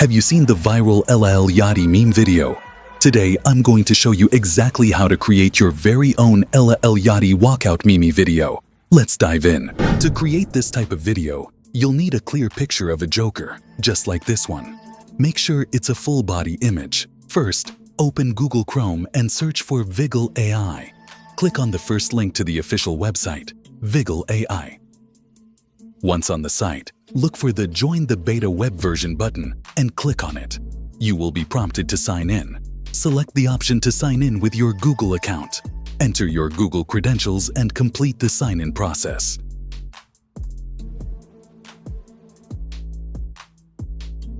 Have you seen the viral Lil Yachty meme video? Today, I'm going to show you exactly how to create your very own Lil Yachty Walkout meme video. Let's dive in. To create this type of video, you'll need a clear picture of a Joker, just like this one. Make sure it's a full-body image. First, open Google Chrome and search for Viggle AI. Click on the first link to the official website, Viggle AI. Once on the site, look for the Join the Beta Web Version button and click on it. You will be prompted to sign in. Select the option to sign in with your Google account. Enter your Google credentials and complete the sign-in process.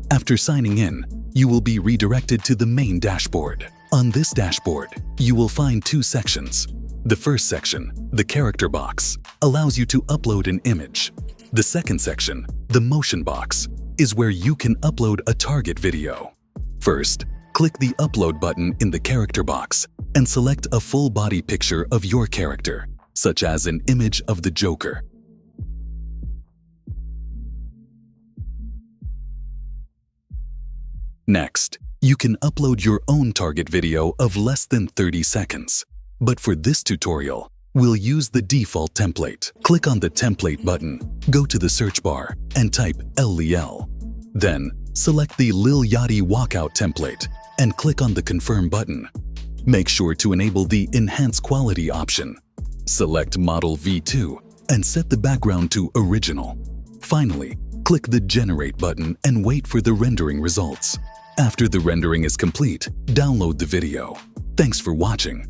After signing in, you will be redirected to the main dashboard. On this dashboard, you will find two sections. The first section, the character box, allows you to upload an image. The second section, the motion box, is where you can upload a target video. First, click the upload button in the character box and select a full-body picture of your character, such as an image of the Joker. Next, you can upload your own target video of less than 30 seconds. But for this tutorial, we'll use the default template. Click on the template button, go to the search bar, and type LEL. Then, select the Lil Yachty Walkout template and click on the Confirm button. Make sure to enable the Enhance Quality option. Select Model V2 and set the background to Original. Finally, click the Generate button and wait for the rendering results. After the rendering is complete, download the video. Thanks for watching.